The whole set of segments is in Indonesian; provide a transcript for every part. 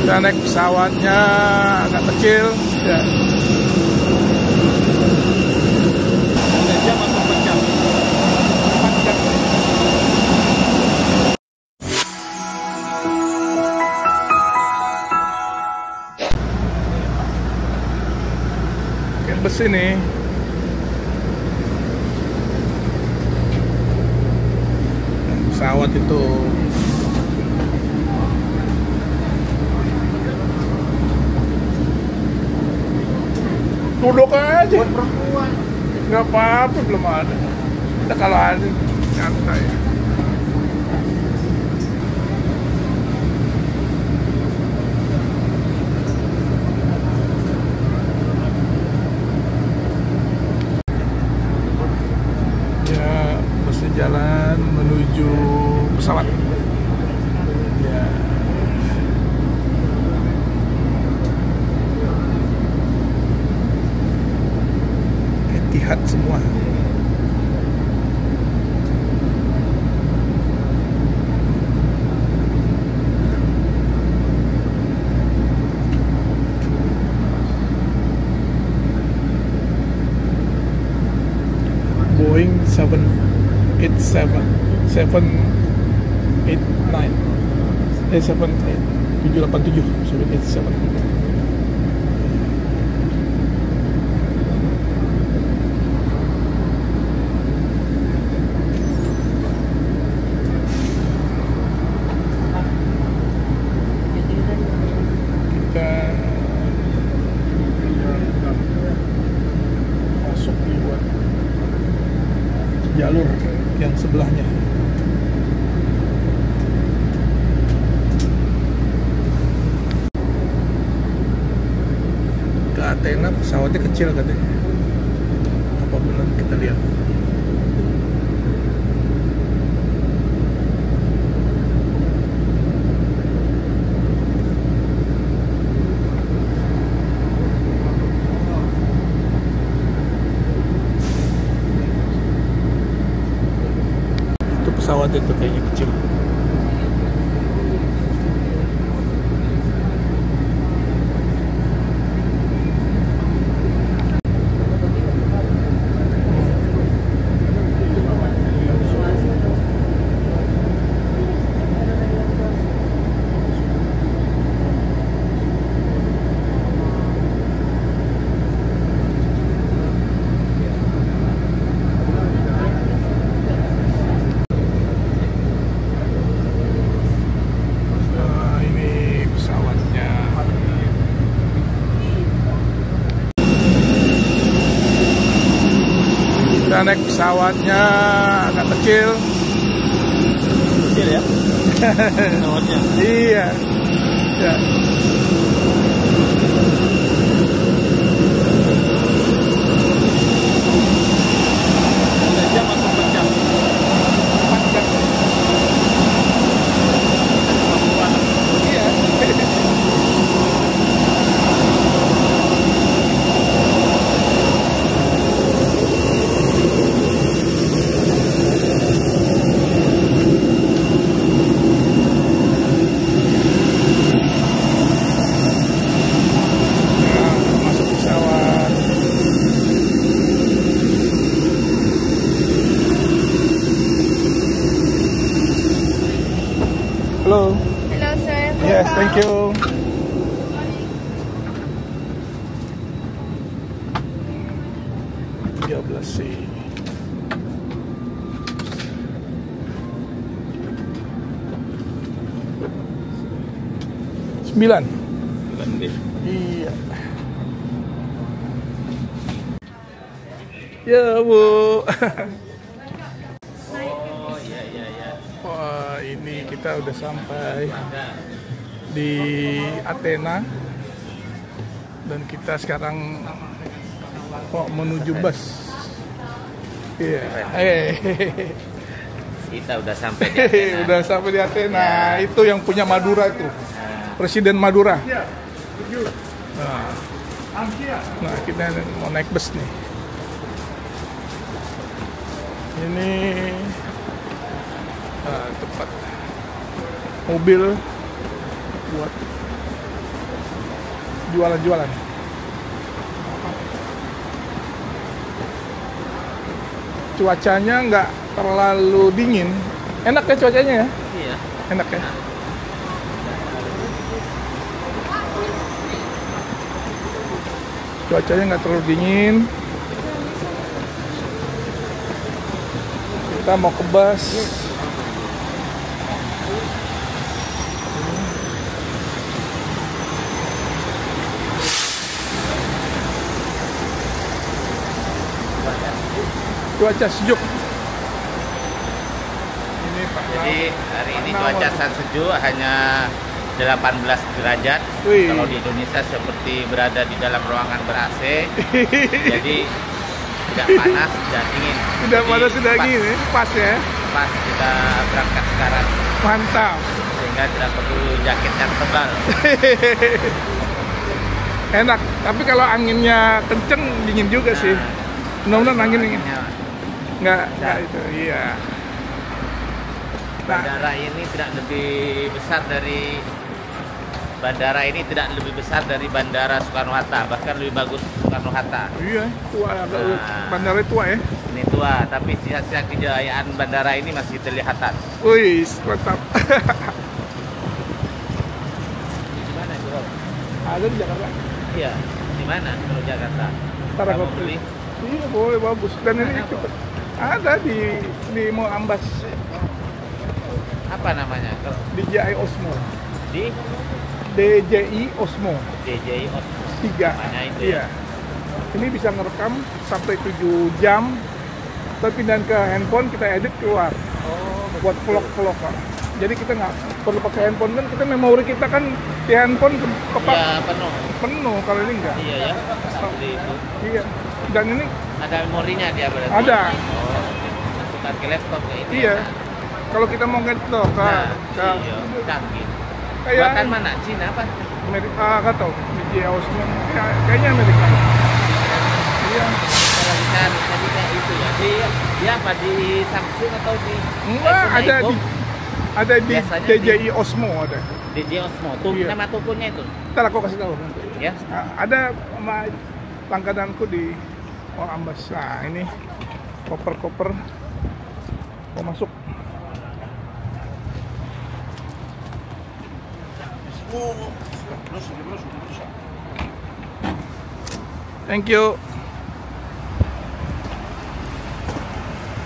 Kita naik pesawatnya agak kecil ya. Jam atau 4 jam? 4 jam. Pakai bus ini. Pesawat itu duduk aja. Buat perempuan. Nggak apa-apa, belum ada. Kita kalau ada santai. Ya, mesti jalan menuju pesawat. Ya. Etihad semua. Boeing 787 787 787. Kita masuk lewat jalur yang sebelahnya. Ke Athena pesawatnya kecil katanya. Apa benar, kita lihat. Pesawat itu kayaknya kecil. Kita naik pesawatnya agak kecil. Kecil ya? Pesawatnya? Iya. Ya. Jam atau 4 jam? 4 jam. Perempuan. Iya. Hello. Hello, sir. Yes, thank you. C. 9. Iya. Ya, Bu. Oh, iya. Wah, ini kita udah sampai di Athena dan kita sekarang menuju bus. Iya. Kita udah sampai di Athena. Udah sampai di Athena. Ya. Itu yang punya Madura itu. Presiden Madura. Nah, kita mau naik bus nih. Ini tempat mobil buat jualan-jualan. Cuacanya nggak terlalu dingin, enak ya cuacanya ya, Iya. enak ya. Cuacanya nggak terlalu dingin. Kita mau ke bus. Cuaca sejuk. Ini Pak. Jadi hari ini cuaca sangat sejuk, hanya 18 derajat. Wih. Kalau di Indonesia seperti berada di dalam ruangan ber-AC. Jadi tidak panas, tidak dingin. Tidak Jadi panas, tidak pas- dingin ya. Pas ya. Pas kita berangkat sekarang, Mantap. sehingga tidak perlu jaket yang tebal. Enak. Tapi kalau anginnya kenceng dingin juga sih. Mudah-mudahan angin ini nggak itu. Iya. Nah, Bandara ini tidak lebih besar dari Bandara Soekarno-Hatta, bahkan lebih bagus Soekarno-Hatta. iya, tua agak Nah. bandara tua ya. Ini tua, tapi sisa-sisa kejayaan bandara ini masih terlihatan. Wih, mantap. Di mana itu, Rob? Ada di Jakarta. Iya, di mana kalau Jakarta? Ntar Kamu aku beli? Iya, boleh, bagus. Dan ini Mana, cepet. Ada di Mall Ambas, Apa namanya? Kalau DJI Osmo. di DJI Osmo DJI 3. Namanya itu Iya. Ini bisa ngerekam sampai 7 jam. Kita pindahin ke handphone, kita edit keluar. Buat vlog-vlog, Pak. Jadi kita nggak perlu pakai handphone, kan kita memori kita kan di handphone ya penuh. penuh, kalau ini enggak. Iya ya, seperti itu. Iya. Dan ini Ada memorinya dia berarti. ada. Oh, masukkan ke laptop kayak ini. Iya. Kalau kita mau ngetok Nah, ke iya, canggih. kayak Buatan mana? Cina apa? Amerika, nggak tahu. DJI Osmo. Ya, kayaknya Amerika. Iya. Kalau kita tadi kayak itu ya. Dia apa di Samsung atau di Enggak, iPhone, ada iPhone? di Biasanya DJI Osmo ada. DJI Osmo. Tuh Iya. nama tokonya itu. Ntar aku kasih tahu nanti. Ya. Nah, ada sama langgananku di Mall Ambas. Nah, ini koper-koper mau masuk. Thank you.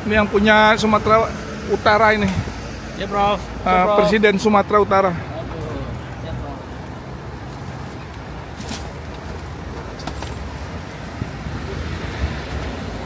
Ini yang punya Sumatera Utara ini. Ya, Prof. Presiden Sumatera Utara.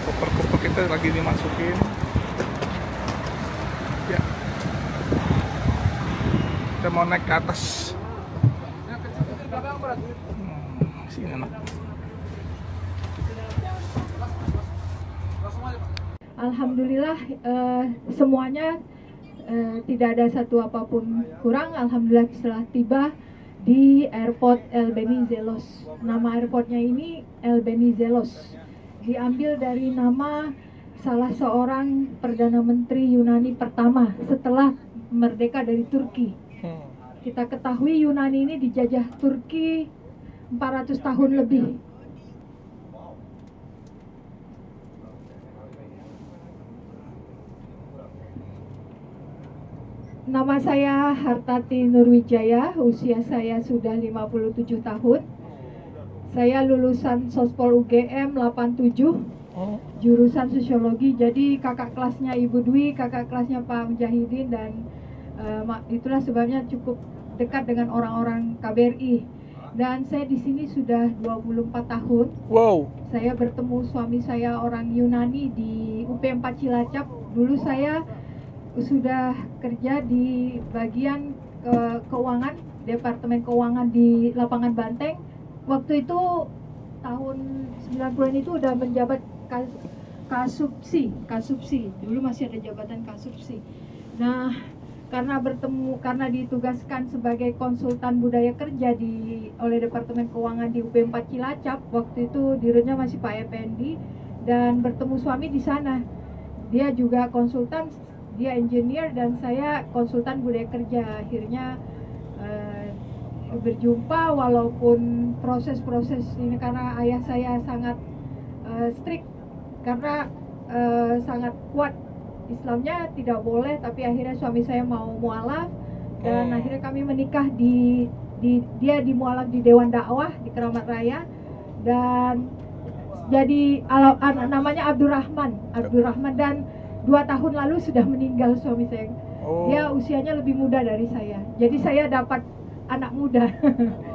Koper-koper kita lagi dimasukin. Ya. Kita mau naik ke atas. Sini enak. Alhamdulillah semuanya tidak ada satu apapun kurang. Alhamdulillah setelah tiba di airport El Benizelos. Nama airportnya ini El Benizelos. Diambil dari nama salah seorang Perdana Menteri Yunani pertama setelah merdeka dari Turki. Kita ketahui Yunani ini dijajah Turki 400 tahun lebih. Nama saya Hartati Nurwijaya, usia saya sudah 57 tahun. Saya lulusan Sospol UGM 87, jurusan Sosiologi. Jadi kakak kelasnya Ibu Dwi, kakak kelasnya Pak Mujahidin, dan itulah sebabnya cukup dekat dengan orang-orang KBRI. Dan saya di sini sudah 24 tahun. Wow. Saya bertemu suami saya orang Yunani di UP4 Cilacap. Dulu saya sudah kerja di bagian keuangan, Departemen Keuangan di Lapangan Banteng. Waktu itu tahun 90-an itu udah menjabat kasubsi. Dulu masih ada jabatan kasubsi. Nah, karena ditugaskan sebagai konsultan budaya kerja oleh Departemen Keuangan di UP4 Cilacap, waktu itu dirutnya masih Pak Effendi, dan bertemu suami di sana. Dia juga konsultan, dia engineer, dan saya konsultan budaya kerja. Akhirnya berjumpa, walaupun proses-proses ini karena ayah saya sangat strict, karena sangat kuat Islamnya, tidak boleh, tapi akhirnya suami saya mau mualaf dan akhirnya kami menikah dia di mualaf di Dewan Dakwah di Keramat Raya, dan jadi namanya Abdurrahman dan 2 tahun lalu sudah meninggal suami saya. Dia usianya lebih muda dari saya, jadi saya dapat anak muda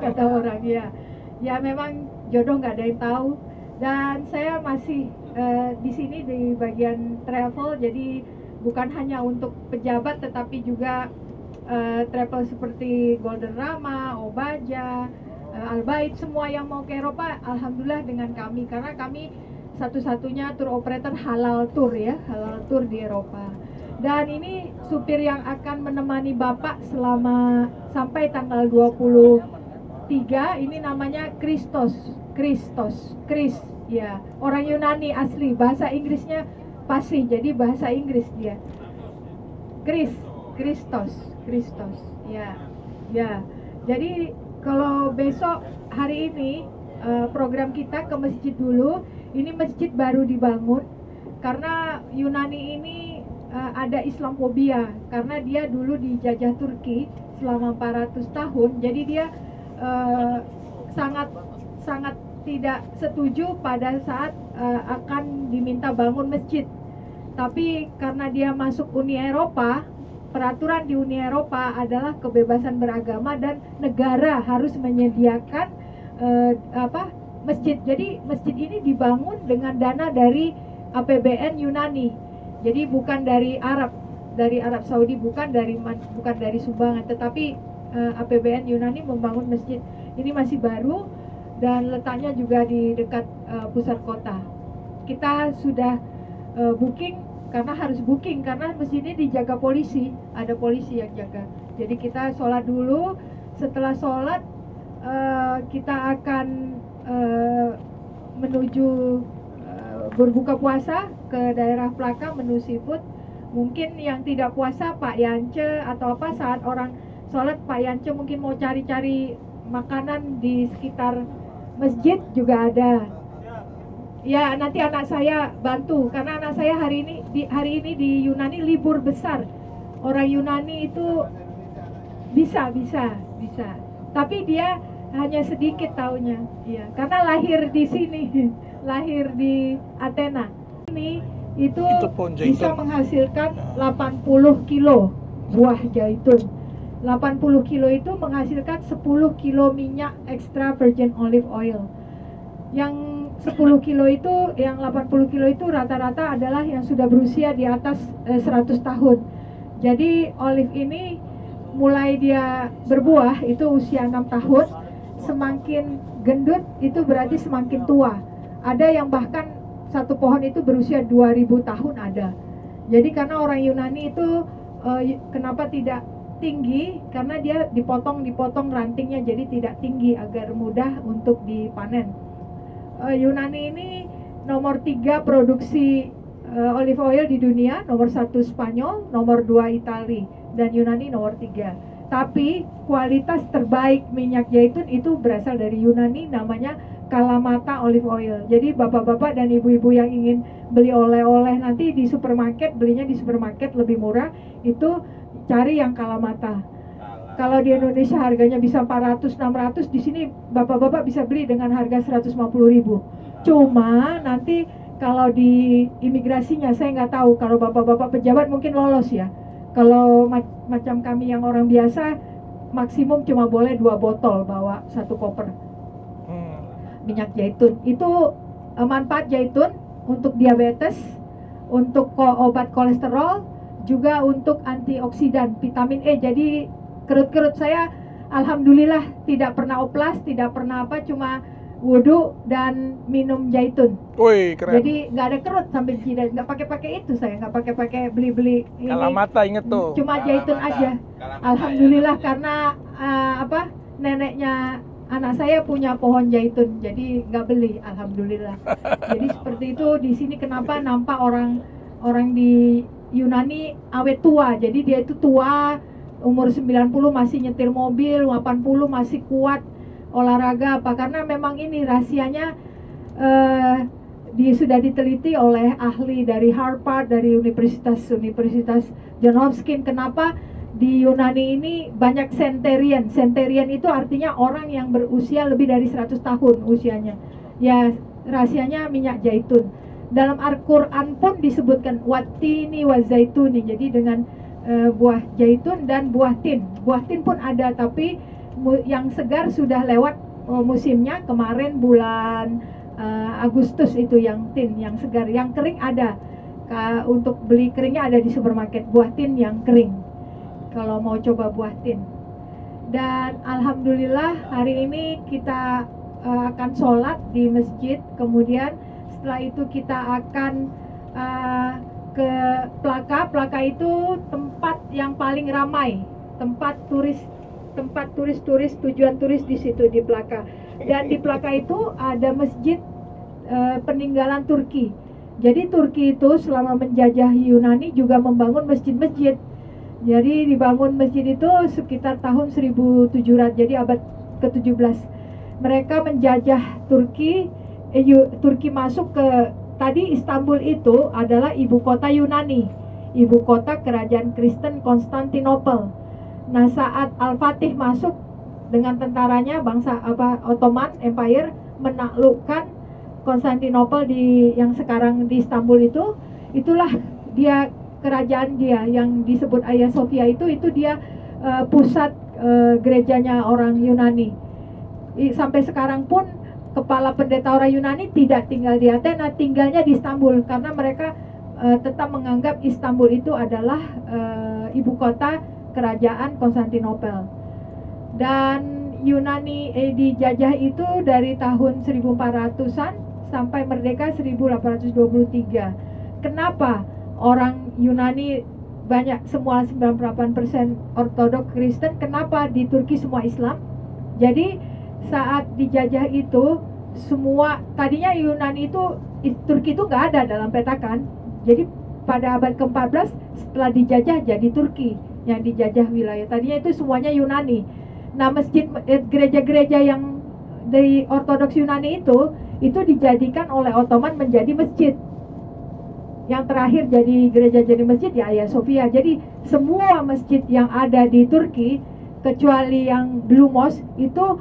kata orang. Ya memang jodoh nggak ada yang tahu, dan saya masih di sini di bagian travel, jadi bukan hanya untuk pejabat tetapi juga travel seperti Golden Rama, Obaja, Al-Bait, semua yang mau ke Eropa alhamdulillah dengan kami, karena kami satu-satunya tour operator halal tour halal tour di Eropa. Dan ini supir yang akan menemani Bapak selama sampai tanggal 23, ini namanya Christos, ya, orang Yunani asli, bahasa Inggrisnya fasih, jadi bahasa Inggris dia. Christos, ya. Jadi kalau besok hari ini program kita ke masjid dulu. Ini masjid baru dibangun karena Yunani ini ada Islamofobia, karena dia dulu dijajah Turki selama 400 tahun. Jadi dia sangat tidak setuju pada saat akan diminta bangun masjid. Tapi karena dia masuk Uni Eropa, peraturan di Uni Eropa adalah kebebasan beragama dan negara harus menyediakan masjid. Jadi masjid ini dibangun dengan dana dari APBN Yunani. Jadi bukan dari Arab Saudi, bukan dari sumbangan, tetapi APBN Yunani membangun masjid. Ini masih baru dan letaknya juga di dekat pusat kota. Kita sudah booking, karena harus booking karena masjid ini dijaga polisi, ada polisi yang jaga. Jadi kita sholat dulu, setelah sholat kita akan menuju berbuka puasa ke daerah Plaka, menu seafood. Mungkin yang tidak puasa Pak Yance atau apa, saat orang sholat Pak Yance mungkin mau cari-cari makanan di sekitar masjid juga ada. Ya nanti anak saya bantu, karena anak saya hari ini di Yunani libur besar. Orang Yunani itu bisa. Tapi dia hanya sedikit taunya, ya, karena lahir di sini, lahir di Athena. Ini itu bisa menghasilkan 80 kilo buah zaitun. 80 kilo itu menghasilkan 10 kilo minyak extra virgin olive oil. Yang 10 kilo itu, yang 80 kilo itu rata-rata adalah yang sudah berusia di atas 100 tahun. Jadi olive ini mulai dia berbuah itu usia 6 tahun, semakin gendut itu berarti semakin tua. Ada yang bahkan satu pohon itu berusia 2000 tahun ada. Jadi karena orang Yunani itu kenapa tidak tinggi, karena dia dipotong rantingnya jadi tidak tinggi agar mudah untuk dipanen. Yunani ini nomor 3 produksi olive oil di dunia, nomor 1 Spanyol, nomor 2 Itali, dan Yunani nomor 3. Tapi kualitas terbaik minyak zaitun itu berasal dari Yunani, namanya Kalamata olive oil. Jadi bapak-bapak dan ibu-ibu yang ingin beli oleh-oleh nanti di supermarket, belinya di supermarket lebih murah, itu cari yang Kalamata. Kalau di Indonesia harganya bisa 400-600, di sini bapak-bapak bisa beli dengan harga 150.000. Cuma nanti kalau di imigrasinya saya nggak tahu, kalau bapak-bapak pejabat mungkin lolos ya. Kalau macam kami yang orang biasa, maksimum cuma boleh 2 botol bawa 1 koper minyak zaitun. Itu manfaat zaitun untuk diabetes, untuk obat kolesterol, juga untuk antioksidan, vitamin E. Jadi kerut-kerut saya alhamdulillah tidak pernah oplas, tidak pernah apa, cuma wudhu dan minum zaitun. Woi, keren. Jadi nggak ada kerut sampai jidat, nggak pakai itu, saya nggak pakai beli ini. Kalamata, inget tuh. Cuma zaitun aja. Alhamdulillah ya. Karena neneknya anak saya punya pohon zaitun, jadi nggak beli, alhamdulillah. Jadi seperti itu. Di sini kenapa nampak orang di Yunani awet tua, jadi dia itu tua, umur 90 masih nyetir mobil, 80 masih kuat olahraga apa, karena memang ini rahasianya sudah diteliti oleh ahli dari Harvard, dari Universitas Johns Hopkins. Kenapa di Yunani ini banyak centurion? Centurion itu artinya orang yang berusia lebih dari 100 tahun usianya. Ya, rahasianya minyak zaitun. Dalam Al-Quran pun disebutkan watini wa zaituni, jadi dengan buah zaitun dan buah tin. Buah tin pun ada, tapi yang segar sudah lewat musimnya. Kemarin bulan Agustus itu yang tin, yang segar. Yang kering ada, untuk beli keringnya ada di supermarket, buah tin yang kering kalau mau coba buah tin. Dan alhamdulillah hari ini kita akan sholat di masjid, kemudian setelah itu kita akan ke Plaka itu tempat yang paling ramai, tempat turis tujuan turis di situ di Plaka. Dan di Plaka itu ada masjid peninggalan Turki. Jadi Turki itu selama menjajah Yunani juga membangun masjid-masjid. Jadi dibangun masjid itu sekitar tahun 1700, jadi abad ke-17. Mereka menjajah Turki, Turki masuk ke, tadi Istanbul itu adalah ibu kota Yunani, ibu kota kerajaan Kristen Konstantinopel. Nah, saat Al-Fatih masuk dengan tentaranya, bangsa Ottoman Empire menaklukkan Konstantinopel yang sekarang di Istanbul itulah dia kerajaan dia yang disebut Hagia Sophia itu dia pusat gerejanya orang Yunani. Sampai sekarang pun kepala pendeta orang Yunani tidak tinggal di Athena, tinggalnya di Istanbul, karena mereka tetap menganggap Istanbul itu adalah ibu kota kerajaan Konstantinopel. Dan Yunani dijajah itu dari tahun 1400-an sampai merdeka 1823. Kenapa orang Yunani banyak, semua 98% Ortodoks Kristen? Kenapa di Turki semua Islam? Jadi saat dijajah itu semua, tadinya Yunani itu, Turki itu nggak ada dalam peta kan. Jadi pada abad ke-14 setelah dijajah jadi Turki yang dijajah wilayah. Tadinya itu semuanya Yunani. Nah, gereja-gereja yang dari Ortodoks Yunani itu dijadikan oleh Ottoman menjadi masjid. Yang terakhir jadi gereja jadi masjid ya Hagia Sophia. Jadi semua masjid yang ada di Turki kecuali yang Blue Mosque itu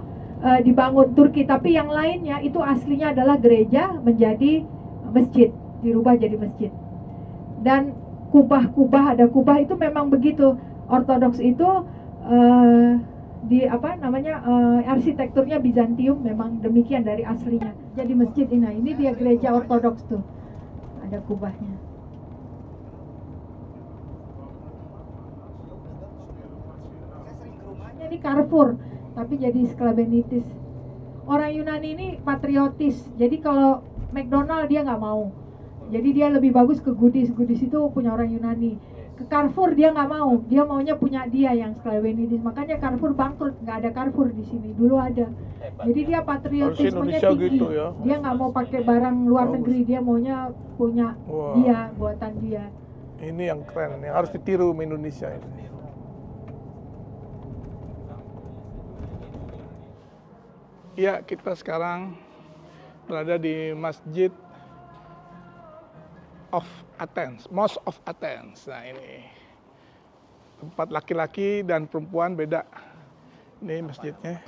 dibangun Turki, tapi yang lainnya itu aslinya adalah gereja menjadi masjid, dirubah jadi masjid. Dan kubah-kubah, ada kubah itu memang begitu. Ortodoks itu arsitekturnya Bizantium, memang demikian dari aslinya. Jadi masjid ini dia gereja Ortodoks tuh, ada kubahnya. Ini Carrefour, tapi jadi Sklabenitis. Orang Yunani ini patriotis, jadi kalau McDonald dia nggak mau. Jadi dia lebih bagus ke Goodies itu punya orang Yunani. Ke Carrefour dia nggak mau, dia maunya punya dia yang Sklabenitis. Makanya Carrefour bangkrut, nggak ada Carrefour di sini. Dulu ada. Jadi dia patriotismenya tinggi. gitu ya. Dia nggak mau pakai barang luar negeri, dia maunya punya dia, buatan dia. Ini yang keren, yang harus ditiru sama Indonesia ini. Ya, kita sekarang berada di Masjid of Athens, Mosque of Athens. Nah, ini tempat laki-laki dan perempuan beda. Ini masjidnya,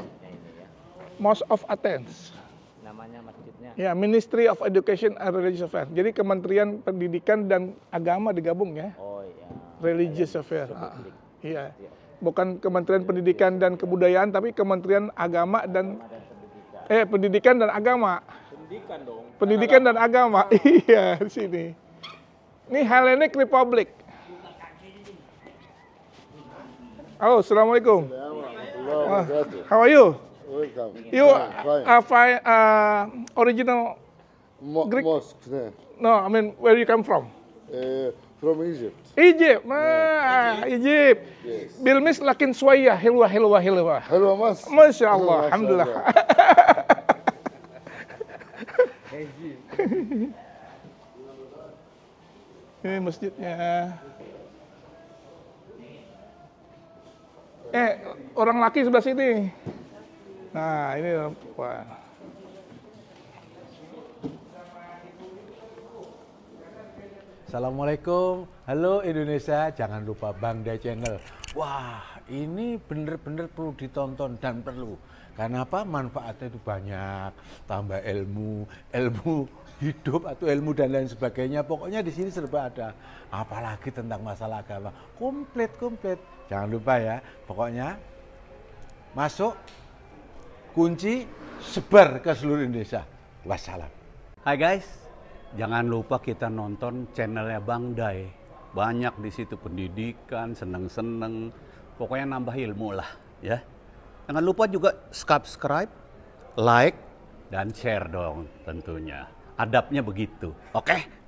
Mosque of Athens. Namanya masjidnya? Ya, Ministry of Education and Religious Affairs. Jadi Kementerian Pendidikan dan Agama digabung ya. Oh iya. Religious Affairs. Iya. Bukan Kementerian Pendidikan dan Kebudayaan, tapi Kementerian Agama dan Pendidikan dan Agama. Pendidikan dong. Pendidikan dan Agama. Iya, di sini. Ini Hellenic Republic. Halo, assalamualaikum. How are you? Welcome. You Fine. original Greek? Mosque. Yeah. No, I mean where you come from? From Egypt. Egypt. Egypt. Yes. Bilmis lakin suaya hilwa. Hello, Mas. Masya Allah, alhamdulillah. Ini masjidnya. Orang laki sebelah sini. Nah, ini perempuan. Assalamualaikum, halo Indonesia, jangan lupa Bangda Channel. Wah, ini bener-bener perlu ditonton dan perlu. Karena apa? Manfaatnya itu banyak, tambah ilmu hidup atau ilmu dan lain sebagainya. Pokoknya di sini serba ada. Apalagi tentang masalah agama, komplit. Jangan lupa ya, pokoknya masuk, kunci, sebar ke seluruh Indonesia. Wassalam. Hai guys, jangan lupa kita nonton channelnya Bang Day. Banyak di situ pendidikan, seneng-seneng, pokoknya nambah ilmu lah ya. Jangan lupa juga subscribe, like, dan share dong tentunya. Adabnya begitu, oke?